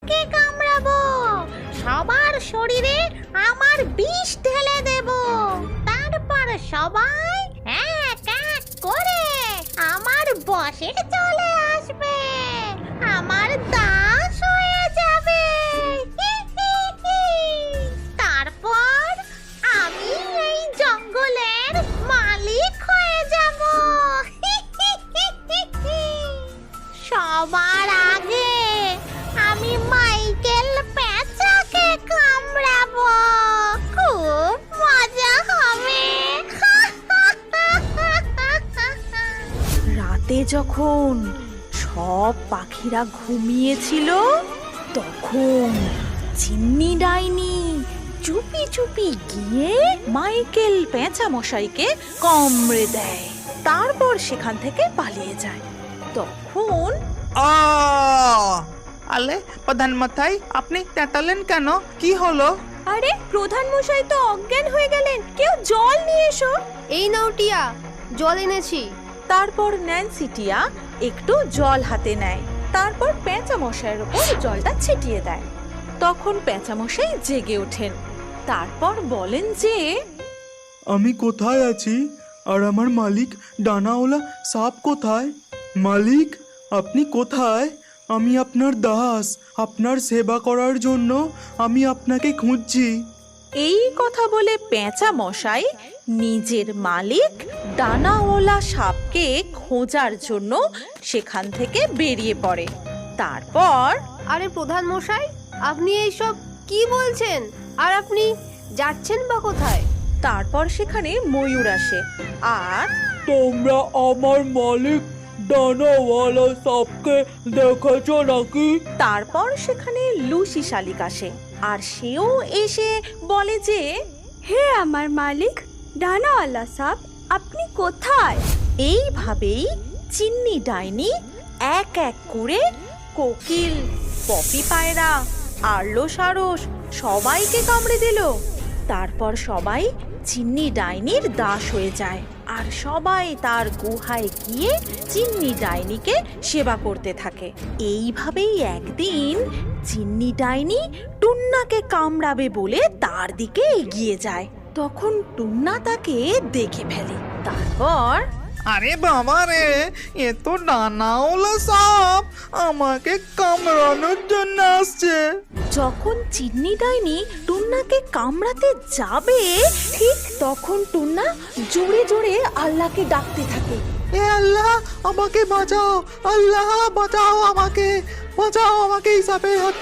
কে কামড়াবো, সবার শরীরে আমার বিষ ঢেলে দেব। তারপর সবাই এক এক করে আমার বশে চলে আসবে, আমার দাস হয়ে যাবে। তারপর আমি এই জঙ্গলের মালিক হয়ে যাব। সবার আগে আমি মাইকেল পেঁচাকে কামড়াবো, খুব মজা হবে। রাতে যখন সব পাখিরা ঘুমিয়েছিল তখন চিন্নি ডাইনি চুপি চুপি গিয়ে মাইকেল পেঁচা মশাইকে কামড়ে দেয়। তারপর সেখান থেকে পালিয়ে যায়। তখন আলে প্রধান মশাই, আপনি তেতালেন কেন? কি হলো? আরে প্রধান মশাই তো অজ্ঞান হয়ে গেলেন, কেউ জল নিয়ে এসো। এই নাও টিয়া, জল এনেছি। তারপর ন্যান্সি টিয়া একটু জল হাতে নেয়, তারপর পেঁচা মশাইয়ের উপর জলটা ছিটিয়ে দেয়। তখন পেঁচা মশাই জেগে ওঠেন। তারপর বলেন যে আমি কোথায় আছি আর আমার মালিক ডানাওয়ালা সাপ কোথায়? মালিক, আপনি কোথায়? আমি আপনার দাস, আপনার সেবা করার জন্য আমি আপনাকে খুঁজছি। এই কথা বলে পেঁচা মশাই নিজের মালিক ডানাওয়ালা সাপকে খোঁজার জন্য সেখান থেকে বেরিয়ে পড়ে। তারপর আরে প্রধান মশাই, আপনি এইসব কি বলছেন? আর আপনি যাচ্ছেন বা কোথায়? তারপর সেখানে ময়ূর আসে আর তোমরা আমার মালিক ডানাওয়ালা সাপকে দেখেছো নাকি? তারপর সেখানে লুসি শালিক আসে আর সেও এসে বলে যে হে আমার মালিক ডানাওয়ালা সাপ, আপনি কোথায়? এইভাবেই চিন্নি ডাইনি এক এক করে কোকিল, পপি পায়রা, আরলো সারস সবাইকে কামড়ে দিল। তারপর সবাই চিন্নি ডাইনির দাস হয়ে যায় আর সবাই তার গুহায় গিয়ে চিন্নি ডাইনিকে সেবা করতে থাকে। এইভাবেই একদিন চিন্নি ডাইনি টুন্নাকে কামড়াবে বলে তার দিকে এগিয়ে যায়। তখন টুন্না তাকে দেখে ফেলে। তারপর আরে বাবা রে, এ তো ডানাওয়ালা সাপ, আমাকে কামড়ানোর জন্য আসছে। যখন চিন্নি ডাইনি টুন্নাকে কামড়াতে যাবে ঠিক তখন টুন্না জোরে জোরে আল্লাহকে ডাকতে থাকে। এ আল্লাহ, আমাকে বাঁচাও, আল্লাহ বাঁচাও আমাকে, বাঁচাও আমাকে এই সাপের হাত থেকে।